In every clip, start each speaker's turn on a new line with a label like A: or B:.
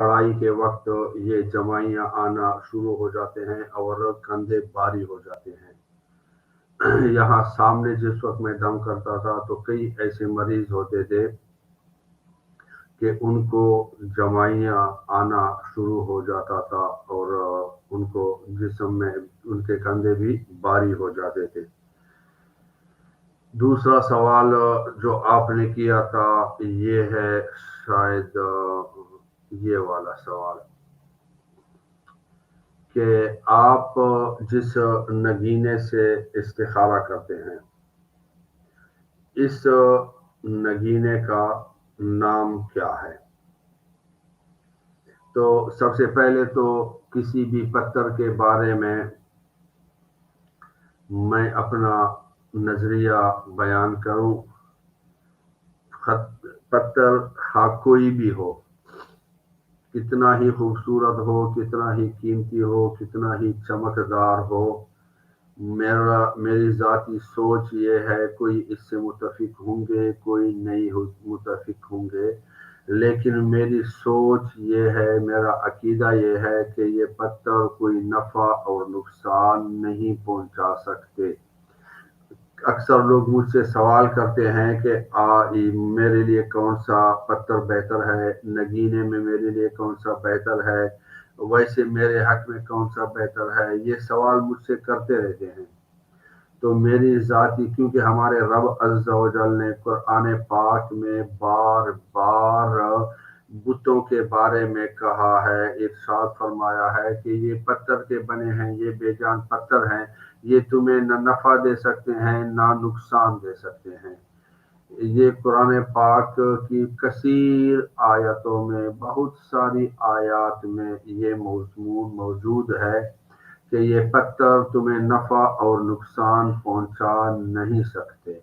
A: پڑھائی کے وقت یہ جمائیاں آنا شروع ہو جاتے ہیں اور کندھے بھاری ہو جاتے ہیں۔ یہاں سامنے جس وقت میں دم کرتا تھا تو کئی ایسے مریض ہوتے تھے کہ ان کو جمائیاں آنا شروع ہو جاتا تھا اور ان کو جسم میں ان کے کندھے بھی بھاری ہو جاتے تھے۔ دوسرا سوال جو آپ نے کیا تھا یہ ہے شاید یہ والا سوال کہ آپ جس نگینے سے استخارہ کرتے ہیں اس نگینے کا نام کیا ہے؟ تو سب سے پہلے تو کسی بھی پتھر کے بارے میں اپنا نظریہ بیان کروں، پتھر کوئی بھی ہو، کتنا ہی خوبصورت ہو، کتنا ہی قیمتی ہو، کتنا ہی چمکدار ہو، میری ذاتی سوچ یہ ہے، کوئی اس سے متفق ہوں گے، کوئی نہیں متفق ہوں گے، لیکن میری سوچ یہ ہے، میرا عقیدہ یہ ہے کہ یہ پتھر کوئی نفع اور نقصان نہیں پہنچا سکتے۔ اکثر لوگ مجھ سے سوال کرتے ہیں کہ میرے لیے کون سا پتھر بہتر ہے، نگینے میں میرے لیے کون سا بہتر ہے، ویسے میرے حق میں کون سا بہتر ہے، یہ سوال مجھ سے کرتے رہتے ہیں۔ تو میری ذاتی، کیونکہ ہمارے رب عز و جل نے قرآن پاک میں بار بار بتوں کے بارے میں کہا ہے، ارشاد فرمایا ہے کہ یہ پتھر کے بنے ہیں، یہ بے جان پتھر ہیں، یہ تمہیں نہ نفع دے سکتے ہیں نہ نقصان دے سکتے ہیں۔ یہ قرآن پاک کی کثیر آیتوں میں، بہت ساری آیات میں یہ مضمون موجود ہے کہ یہ پتھر تمہیں نفع اور نقصان پہنچا نہیں سکتے۔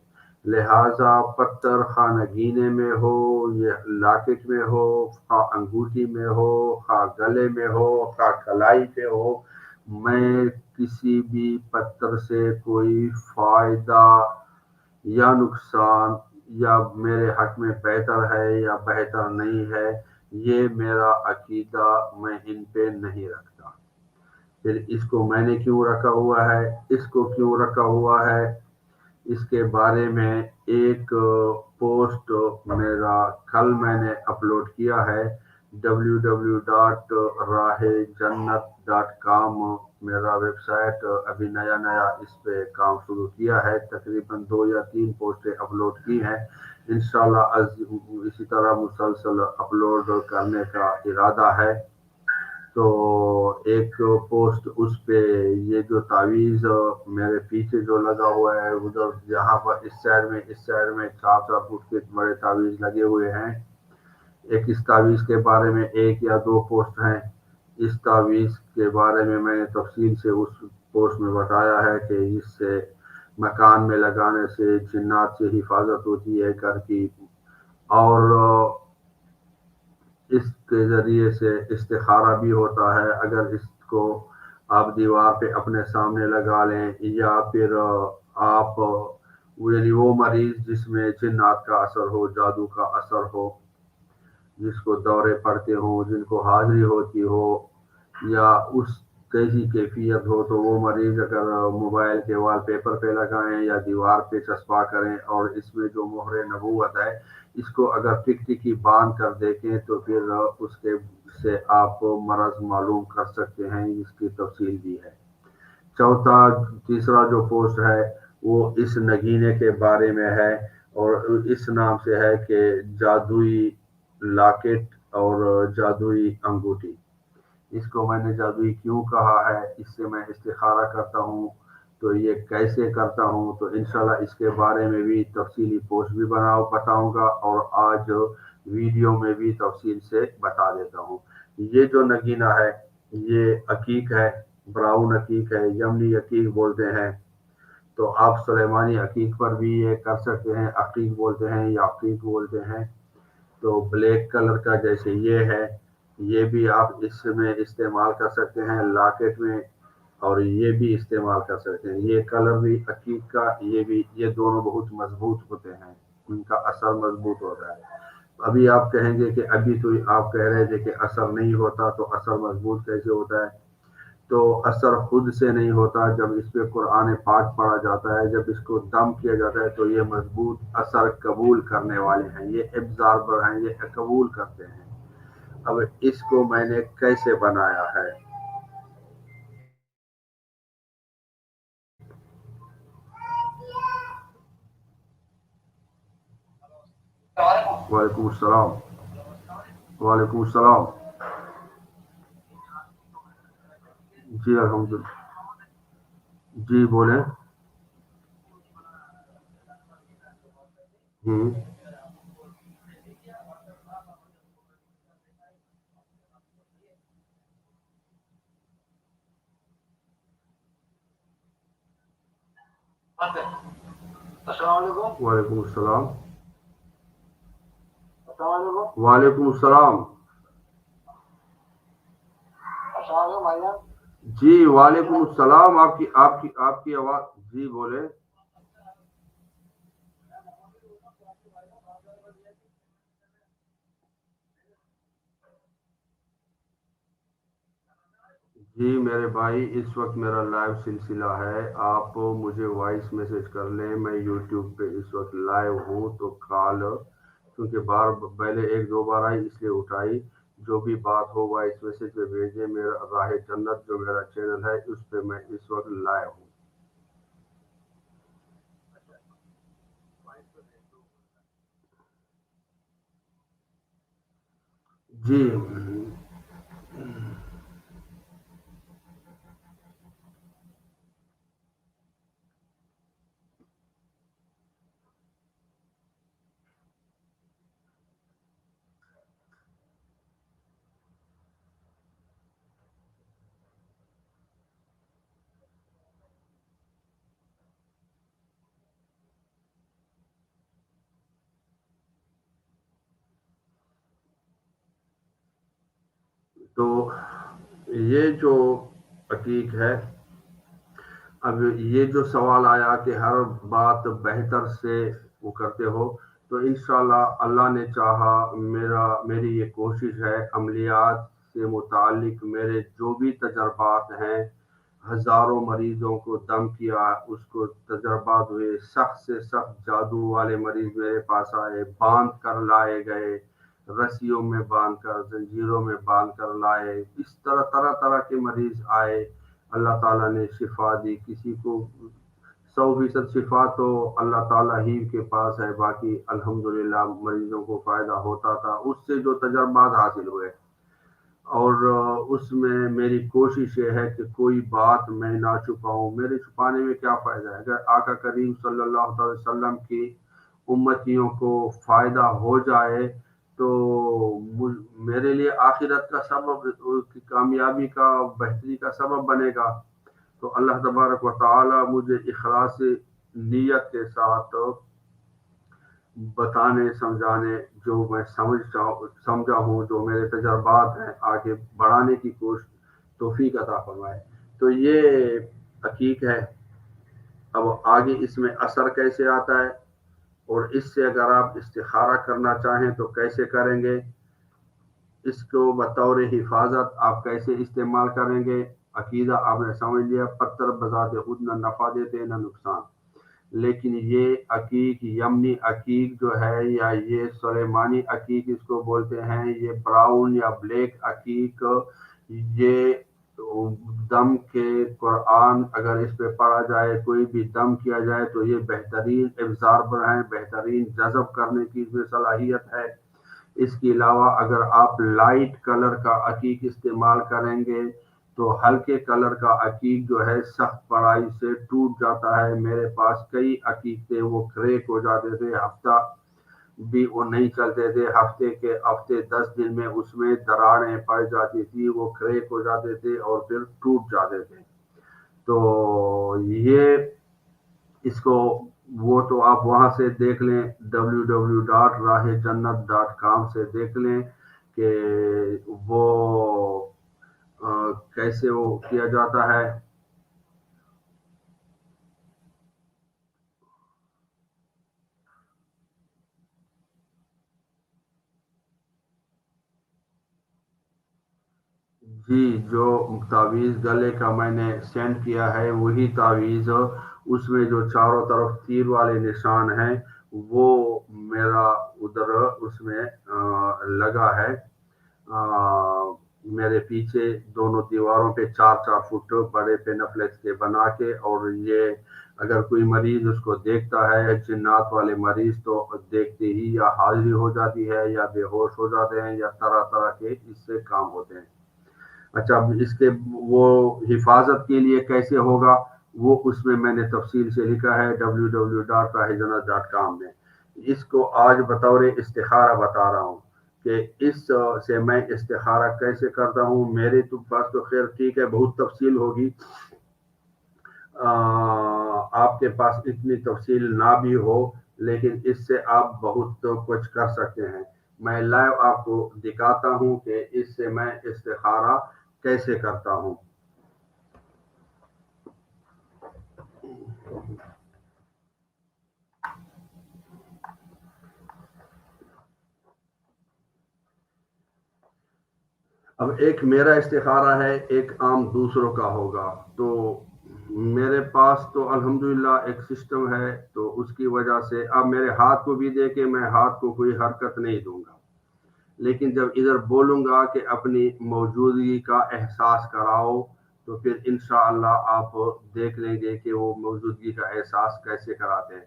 A: لہٰذا پتھر خواہ نگینے میں ہو، یہ لاکٹ میں ہو، خواہ انگوٹھی میں ہو، خواہ گلے میں ہو، خواہ کلائی پہ ہو، میں کسی بھی پتھر سے کوئی فائدہ یا نقصان یا میرے حق میں بہتر ہے یا بہتر نہیں ہے، یہ میرا عقیدہ میں ان پہ نہیں رکھتا۔ پھر اس کو میں نے کیوں رکھا ہوا ہے، اس کو کیوں رکھا ہوا ہے، اس کے بارے میں ایک پوسٹ میرا کل میں نے اپلوڈ کیا ہے www.راہجنت.com، میرا ویب سائٹ ابھی نیا اس پہ کام شروع کیا ہے، تقریباً 2 یا 3 پوسٹیں اپلوڈ کی ہیں، انشاءاللہ اسی طرح مسلسل اپلوڈ کرنے کا ارادہ ہے۔ تو ایک پوسٹ اس پہ یہ جو تعویذ میرے پیچھے جو لگا ہوا ہے، ادھر یہاں پر اس سائڈ میں 4 فٹ کے بڑے تعویذ لگے ہوئے ہیں، ایک اس تعویذ کے بارے میں 1 یا 2 پوسٹ ہیں۔ اس تعویذ کے بارے میں نے تفصیل سے اس پوسٹ میں بتایا ہے کہ اس سے مکان میں لگانے سے جنات سے حفاظت ہوتی ہے گھر کی، اور اس کے ذریعے سے استخارہ بھی ہوتا ہے۔ اگر اس کو آپ دیوار پہ اپنے سامنے لگا لیں، یا پھر آپ یعنی وہ مریض جس میں جنات کا اثر ہو، جادو کا اثر ہو، جس کو دورے پڑتے ہوں، جن کو حاضری ہوتی ہو، یا اس کیسی کیفیت ہو، تو وہ مریض اگر موبائل کے وال پیپر پہ لگائیں یا دیوار پہ چسپاں کریں، اور اس میں جو مہر نبوت ہے اس کو اگر ٹک ٹکی باندھ کر دیکھیں تو پھر اس کے سے آپ مرض معلوم کر سکتے ہیں، اس کی تفصیل بھی ہے۔ تیسرا جو پوسٹ ہے وہ اس نگینے کے بارے میں ہے، اور اس نام سے ہے کہ جادوئی لاکٹ اور جادوئی انگوٹھی۔ اس کو میں نے جادوئی کیوں کہا ہے، اس سے میں استخارہ کرتا ہوں، تو یہ کیسے کرتا ہوں، تو انشاءاللہ اس کے بارے میں بھی تفصیلی پوسٹ بھی بتاؤں گا، اور آج ویڈیو میں بھی تفصیل سے بتا دیتا ہوں۔ یہ جو نگینہ ہے یہ عقیق ہے، براؤن عقیق ہے، یمنی عقیق بولتے ہیں، تو آپ سلیمانی عقیق پر بھی یہ کر سکتے ہیں، عقیق بولتے ہیں یا عقیق بولتے ہیں۔ تو بلیک کلر کا جیسے یہ ہے، یہ بھی آپ اس میں استعمال کر سکتے ہیں لاکٹ میں، اور یہ بھی استعمال کر سکتے ہیں۔ یہ کلر بھی عقیق کا، یہ بھی، یہ دونوں بہت مضبوط ہوتے ہیں، ان کا اثر مضبوط ہوتا ہے۔ ابھی آپ کہیں گے کہ ابھی تو آپ کہہ رہے تھے کہ اثر نہیں ہوتا، تو اثر مضبوط کیسے ہوتا ہے؟ تو اثر خود سے نہیں ہوتا، جب اس پہ قرآن پاک پڑھا جاتا ہے، جب اس کو دم کیا جاتا ہے تو یہ مضبوط اثر قبول کرنے والے ہیں، یہ ابزاربر ہیں، یہ قبول کرتے ہیں۔ اب اس کو میں نے کیسے بنایا ہے؟ وعلیکم السلام۔ وعلیکم السلام۔ جی الحمدللہ۔ جی بولیں۔ ہوں۔ السلام علیکم۔ وعلیکم السلام۔ السلام علیکم۔ وعلیکم السلام۔ السلام علیکم بھائی جان۔ جی وعلیکم السلام، آپ کی آواز، جی بولے۔ جی میرے بھائی، اس وقت میرا لائیو سلسلہ ہے، آپ مجھے وائس میسج کر لیں، میں یوٹیوب پہ اس وقت لائیو ہوں، تو کال کیونکہ پہلے ایک دو بار آئی اس لیے اٹھائی، جو بھی بات ہو وائس میسج پہ بھیجیں، میرا راہ جنت جو میرا چینل ہے اس پہ میں اس وقت لائیو ہوں۔ جی تو یہ جو عقیق ہے، اب یہ جو سوال آیا کہ ہر بات بہتر سے وہ کرتے ہو، تو انشاءاللہ اللہ نے چاہا، میری یہ کوشش ہے، عملیات سے متعلق میرے جو بھی تجربات ہیں، ہزاروں مریضوں کو دم کیا، اس کو تجربات ہوئے، سخت سے سخت جادو والے مریض میرے پاس آئے، باندھ کر لائے گئے، رسیوں میں باندھ کر، زنجیروں میں باندھ کر لائے، اس طرح طرح طرح کے مریض آئے، اللہ تعالیٰ نے شفا دی، کسی کو 100% شفا تو اللہ تعالیٰ ہی کے پاس ہے، باقی الحمدللہ مریضوں کو فائدہ ہوتا تھا اس سے جو تجربات حاصل ہوئے، اور اس میں میری کوشش یہ ہے کہ کوئی بات میں نہ چھپاؤں، میرے چھپانے میں کیا فائدہ ہے؟ اگر آقا کریم صلی اللہ علیہ وسلم کی امتیوں کو فائدہ ہو جائے تو میرے لیے آخرت کا سبب، کامیابی کا، بہتری کا سبب بنے گا۔ تو اللہ تبارک و تعالی مجھے اخلاص نیت کے ساتھ بتانے سمجھانے، جو میں سمجھا ہوں، جو میرے تجربات ہیں، آگے بڑھانے کی توفیق عطا فرمائے۔ تو یہ حقیق ہے۔ اب آگے اس میں اثر کیسے آتا ہے، اور اس سے اگر آپ استخارہ کرنا چاہیں تو کیسے کریں گے، اس کو بطور حفاظت آپ کیسے استعمال کریں گے؟ عقیدہ آپ نے سمجھ لیا، پتھر بذات خود نہ نفع دیتے نہ نقصان، لیکن یہ عقیق، یمنی عقیق جو ہے، یا یہ سلیمانی عقیق اس کو بولتے ہیں، یہ براؤن یا بلیک عقیق، یہ دم کے قرآن اگر اس پہ پڑھا جائے، کوئی بھی دم کیا جائے تو یہ بہترین ابزاربر ہیں، بہترین جذب کرنے کی اس میں صلاحیت ہے۔ اس کے علاوہ اگر آپ لائٹ کلر کا عقیق استعمال کریں گے تو ہلکے کلر کا عقیق جو ہے سخت پڑائی سے ٹوٹ جاتا ہے، میرے پاس کئی عقیق تھے، وہ کریک ہو جاتے تھے، ہفتہ بھی وہ نہیں چلتے تھے، ہفتے 10 دن میں اس میں دراڑیں پڑ جاتی تھی، وہ کریک ہو جاتے تھے اور پھر ٹوٹ جاتے تھے۔ تو یہ اس کو، وہ تو آپ وہاں سے دیکھ لیں، www.راہ جنت.com سے دیکھ لیں کہ وہ کیسے وہ کیا جاتا ہے۔ جی جو تعویذ گلے کا میں نے سینڈ کیا ہے وہی تعویذ، اس میں جو چاروں طرف تیر والے نشان ہیں وہ میرا ادھر اس میں لگا ہے، میرے پیچھے دونوں دیواروں پہ 4 4 فٹ بڑے پینفلیکس کے بنا کے، اور یہ اگر کوئی مریض اس کو دیکھتا ہے جنات والے مریض تو دیکھتے ہی یا حاضری ہو جاتی ہے یا بے ہوش ہو جاتے ہیں یا طرح طرح کے اس سے کام ہوتے ہیں۔ اچھا اب اس کے وہ حفاظت کے لیے کیسے ہوگا وہ اس میں نے تفصیل سے لکھا ہے www.rahiljanat.com میں۔ اس کو آج بطور استخارہ بتا رہا ہوں کہ اس سے میں استخارہ کیسے کرتا ہوں۔ میرے تو پاس تو خیر ٹھیک ہے بہت تفصیل ہوگی، آپ کے پاس اتنی تفصیل نہ بھی ہو لیکن اس سے آپ بہت کچھ کر سکتے ہیں۔ میں لائیو آپ کو دکھاتا ہوں کہ اس سے میں استخارہ کیسے کرتا ہوں۔ اب ایک میرا استخارہ ہے، ایک عام دوسروں کا ہوگا، تو میرے پاس تو الحمدللہ ایک سسٹم ہے، تو اس کی وجہ سے اب میرے ہاتھ کو بھی دے کے میں ہاتھ کو کوئی حرکت نہیں دوں گا، لیکن جب ادھر بولوں گا کہ اپنی موجودگی کا احساس کراؤ تو پھر انشاءاللہ آپ دیکھ لیں گے کہ وہ موجودگی کا احساس کیسے کراتے ہیں۔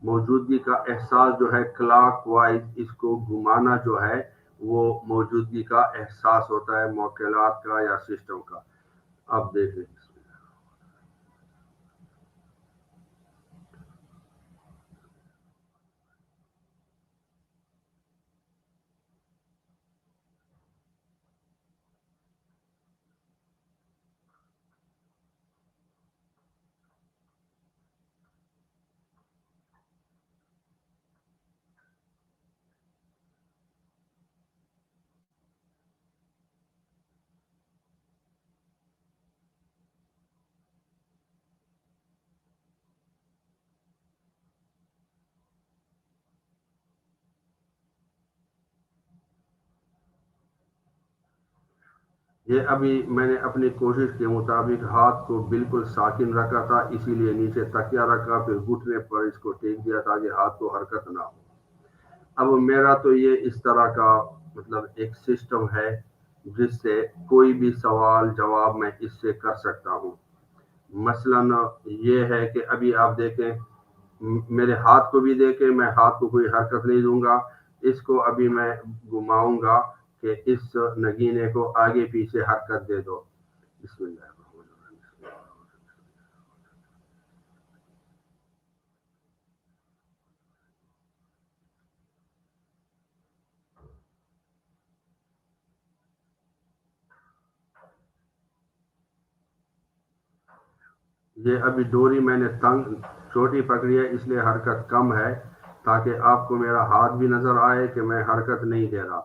A: موجودگی کا احساس جو ہے کلاک وائز اس کو گھمانا جو ہے وہ موجودگی کا احساس ہوتا ہے موکلات کا یا سسٹم کا۔ اب دیکھ لیں۔ یہ ابھی میں نے اپنی کوشش کے مطابق ہاتھ کو بالکل ساکن رکھا تھا، اسی لیے نیچے تکیہ رکھا، پھر گھٹنے پر اس کو ٹیک دیا تاکہ ہاتھ کو حرکت نہ ہو۔ اب میرا تو یہ اس طرح کا مطلب ایک سسٹم ہے جس سے کوئی بھی سوال جواب میں اس سے کر سکتا ہوں۔ مثلا یہ ہے کہ ابھی آپ دیکھیں میرے ہاتھ کو بھی دیکھیں، میں ہاتھ کو کوئی حرکت نہیں دوں گا، اس کو ابھی میں گھماؤں گا کہ اس نگینے کو آگے پیچھے حرکت دے دو۔ بسم اللہ الرحمن الرحیم۔ یہ ابھی ڈوری میں نے تنگ چھوٹی پکڑی ہے اس لیے حرکت کم ہے، تاکہ آپ کو میرا ہاتھ بھی نظر آئے کہ میں حرکت نہیں دے رہا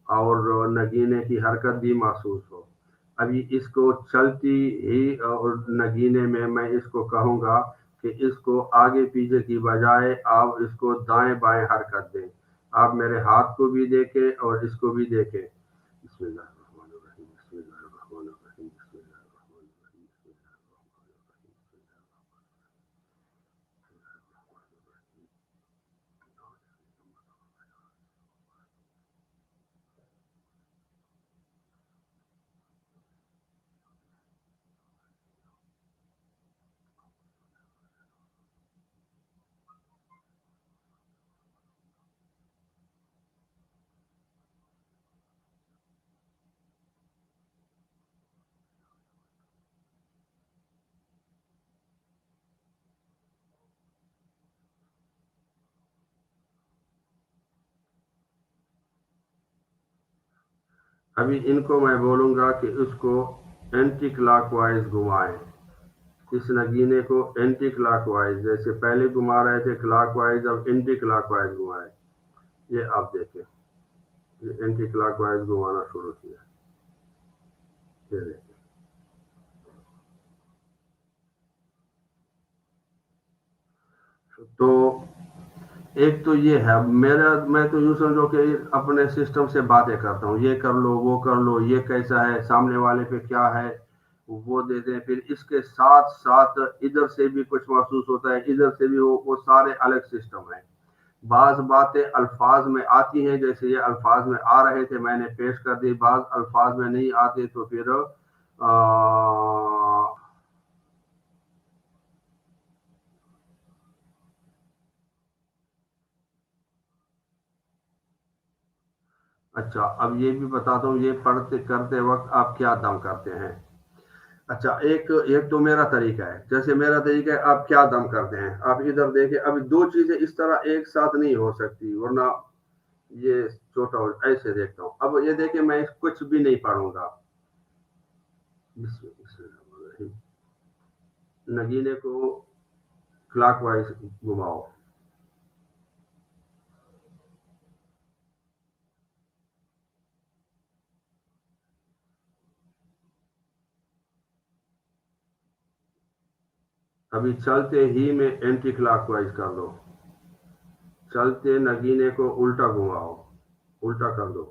A: اور نگینے کی حرکت بھی محسوس ہو۔ ابھی اس کو چلتی ہی اور نگینے میں اس کو کہوں گا کہ اس کو آگے پیچھے کی بجائے آپ اس کو دائیں بائیں حرکت دیں۔ آپ میرے ہاتھ کو بھی دیکھیں اور اس کو بھی دیکھیں۔ بسم اللہ الرحمن الرحیم، بسم اللہ الرحمن الرحیم، بسم اللہ الرحمن الرحیم، بسم اللہ الرحمن ابھی ان کو میں بولوں گا کہ اس کو اینٹی کلاک وائز گھمائیں، اس نگینے کو اینٹی کلاک وائز، جیسے پہلے گھما رہے تھے کلاک وائز اب اینٹی کلاک وائز گھمائیں۔ یہ آپ دیکھیں، یہ اینٹی کلاک وائز گھمانا شروع کیا۔ یہ دیکھیں، تو ایک تو یہ ہے میرا، میں تو یوں سمجھو کہ اپنے سسٹم سے باتیں کرتا ہوں، یہ کر لو وہ کر لو، یہ کیسا ہے، سامنے والے پہ کیا ہے وہ دیتے ہیں، پھر اس کے ساتھ ساتھ ادھر سے بھی کچھ محسوس ہوتا ہے، ادھر سے بھی وہ سارے الگ سسٹم ہیں۔ بعض باتیں الفاظ میں آتی ہیں، جیسے یہ الفاظ میں آ رہے تھے میں نے پیش کر دی، بعض الفاظ میں نہیں آتے تو پھر اچھا اب یہ بھی بتاتا ہوں، یہ پڑھتے کرتے وقت آپ کیا دم کرتے ہیں۔ اچھا ایک ایک تو میرا طریقہ ہے، جیسے میرا طریقہ ہے آپ کیا دم کرتے ہیں، آپ ادھر دیکھیں، ابھی دو چیزیں اس طرح ایک ساتھ نہیں ہو سکتی ورنہ یہ چھوٹا ہو، ایسے دیکھتا ہوں، اب یہ دیکھیں میں کچھ بھی نہیں پڑھوں گا، بسم اللہ الرحمن الرحیم۔ نگینے کو کلاک وائز گھماؤ، ابھی چلتے ہی میں اینٹی کلاک وائز کر دو، چلتے نگینے کو الٹا گھماؤ، الٹا کر دو،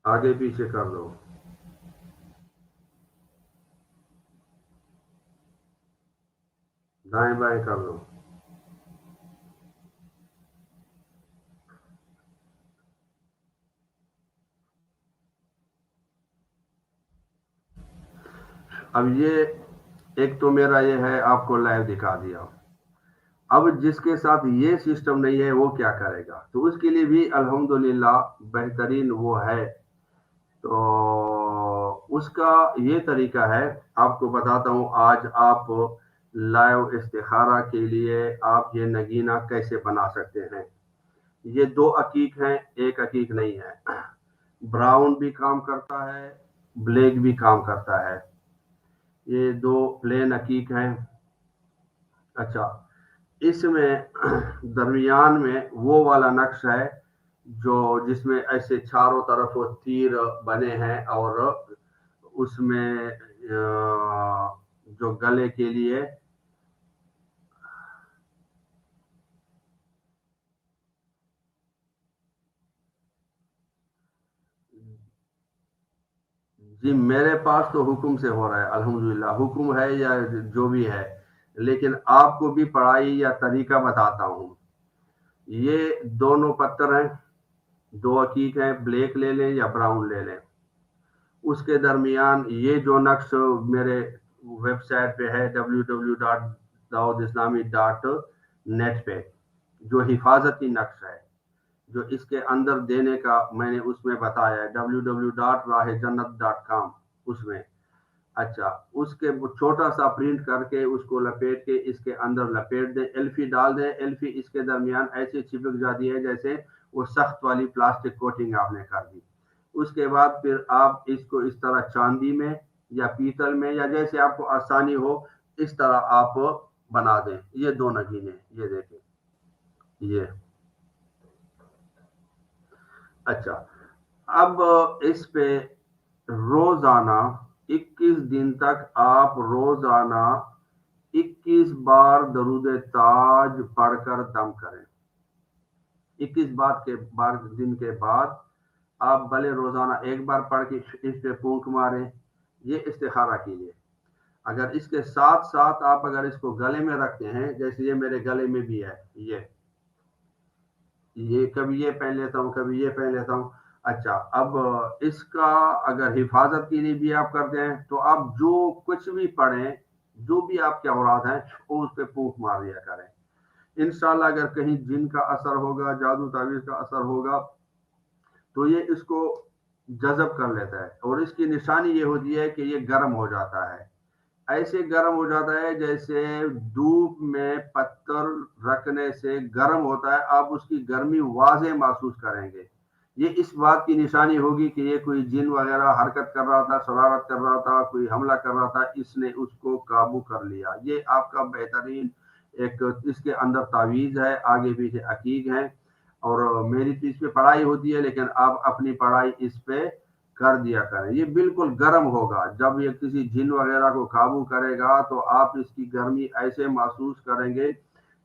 A: آگے پیچھے کر دو، دائیں بائیں کر دو۔ اب یہ ایک تو میرا یہ ہے آپ کو لائیو دکھا دیا، اب جس کے ساتھ یہ سسٹم نہیں ہے وہ کیا کرے گا، تو اس کے لیے بھی الحمدللہ بہترین وہ ہے، تو اس کا یہ طریقہ ہے، آپ کو بتاتا ہوں آج آپ لائیو استخارہ کے لیے آپ یہ نگینہ کیسے بنا سکتے ہیں۔ یہ دو عقیق ہیں، ایک عقیق نہیں ہے، براؤن بھی کام کرتا ہے، بلیک بھی کام کرتا ہے، یہ دو پلین عقیق ہیں۔ اچھا اس میں درمیان میں وہ والا نقش ہے جو جس میں ایسے چاروں طرف تیر بنے ہیں، اور اس میں جو گلے کے لیے، جی میرے پاس تو حکم سے ہو رہا ہے الحمدللہ، حکم ہے یا جو بھی ہے، لیکن آپ کو بھی پڑھائی یا طریقہ بتاتا ہوں۔ یہ دونوں پتھر ہیں، دو عقیق ہیں، بلیک لے لیں یا براؤن لے لیں، اس کے درمیان یہ جو نقش میرے ویب سائٹ پہ ہے www.dawoodIslami.net پہ جو حفاظتی نقش ہے، جو اس کے اندر دینے کا میں نے اس میں بتایا ہے www.rahejannat.com، اس میں اچھا اس کے چھوٹا سا پرنٹ کر کے اس کو لپیٹ کے اس کے اندر لپیٹ دیں، ایلفی ڈال دیں، ایلفی اس کے درمیان ایسے چپک جاتی ہے جیسے وہ سخت والی پلاسٹک کوٹنگ آپ نے کر دی۔ اس کے بعد پھر آپ اس کو اس طرح چاندی میں یا پیتل میں یا جیسے آپ کو آسانی ہو اس طرح آپ بنا دیں۔ یہ دو نگینے یہ دیکھیں، یہ اچھا اب اس پہ روزانہ 21 دن تک آپ روزانہ 21 بار درود تاج پڑھ کر دم کریں۔ 21 دن کے بعد آپ بھلے روزانہ ایک بار پڑھ کے اس پہ پھونک ماریں، یہ استخارہ کے لیے۔ اگر اس کے ساتھ ساتھ آپ اگر اس کو گلے میں رکھتے ہیں، جیسے یہ میرے گلے میں بھی ہے، یہ کبھی یہ پہن لیتا ہوں کبھی یہ پہن لیتا ہوں۔ اچھا اب اس کا اگر حفاظت کے لیے بھی آپ کرتے ہیں تو آپ جو کچھ بھی پڑھیں، جو بھی آپ کے اوراد ہیں وہ اس پہ پھونک مار دیا کریں۔ انشاءاللہ اگر کہیں جن کا اثر ہوگا، جادو تعویذ کا اثر ہوگا تو یہ اس کو جذب کر لیتا ہے، اور اس کی نشانی یہ ہوتی ہے کہ یہ گرم ہو جاتا ہے، ایسے گرم ہو جاتا ہے جیسے دھوپ میں پتھر رکھنے سے گرم ہوتا ہے، آپ اس کی گرمی واضح محسوس کریں گے۔ یہ اس بات کی نشانی ہوگی کہ یہ کوئی جن وغیرہ حرکت کر رہا تھا، شرارت کر رہا تھا، کوئی حملہ کر رہا تھا، اس نے اس کو قابو کر لیا۔ یہ آپ کا بہترین ایک اس کے اندر تعویذ ہے، آگے پیچھے عقیق ہیں، اور میری تو اس پہ پڑھائی ہوتی ہے، لیکن آپ اپنی پڑھائی اس پہ کر دیا کریں۔ یہ بالکل گرم ہوگا، جب یہ کسی جن وغیرہ کو قابو کرے گا تو آپ اس کی گرمی ایسے محسوس کریں گے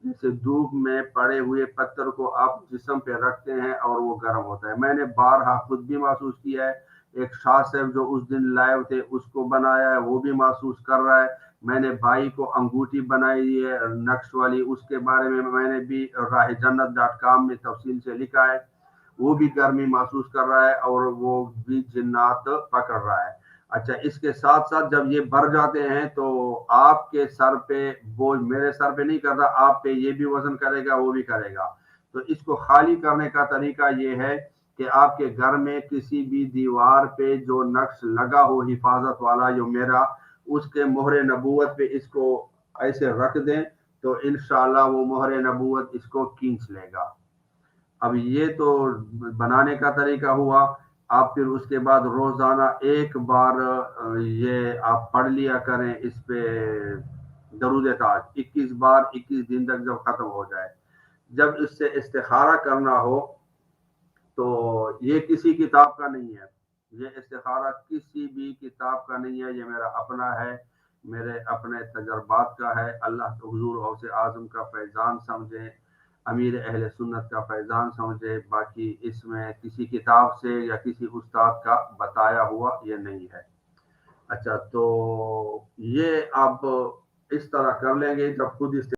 A: جیسے دھوپ میں پڑے ہوئے پتھر کو آپ جسم پہ رکھتے ہیں اور وہ گرم ہوتا ہے۔ میں نے بارہا خود بھی محسوس کیا ہے، ایک شاہ صاحب جو اس دن لائیو تھے اس کو بنایا ہے، وہ بھی محسوس کر رہا ہے۔ میں نے بھائی کو انگوٹھی بنائی ہے نقش والی، اس کے بارے میں نے بھی راہ جنت .com میں تفصیل سے لکھا ہے، وہ بھی گرمی محسوس کر رہا ہے اور وہ بھی جنات پکڑ رہا ہے۔ اچھا، اس کے ساتھ ساتھ جب یہ بھر جاتے ہیں تو آپ کے سر پہ بوجھ، میرے سر پہ نہیں کر رہا، آپ پہ یہ بھی وزن کرے گا، وہ بھی کرے گا۔ تو اس کو خالی کرنے کا طریقہ یہ ہے کہ آپ کے گھر میں کسی بھی دیوار پہ جو نقش لگا ہو حفاظت والا، جو میرا، اس کے مہر نبوت پہ اس کو ایسے رکھ دیں تو انشاءاللہ وہ مہر نبوت اس کو کھینچ لے گا۔ اب یہ تو بنانے کا طریقہ ہوا۔ آپ پھر اس کے بعد روزانہ ایک بار یہ آپ پڑھ لیا کریں اس پہ درود تاج 21 بار، 21 دن تک جب ختم ہو جائے۔ جب اس سے استخارہ کرنا ہو تو یہ کسی کتاب کا نہیں ہے، یہ استخارہ کسی بھی کتاب کا نہیں ہے، یہ میرا اپنا ہے، میرے اپنے تجربات کا ہے۔ اللہ کے حضور غوث اعظم کا فیضان سمجھیں، امیر اہل سنت کا فیضان سمجھے، باقی اس میں کسی کتاب سے یا کسی استاد کا بتایا ہوا یہ نہیں ہے۔ اچھا، تو یہ آپ اس طرح کر لیں گے جب خود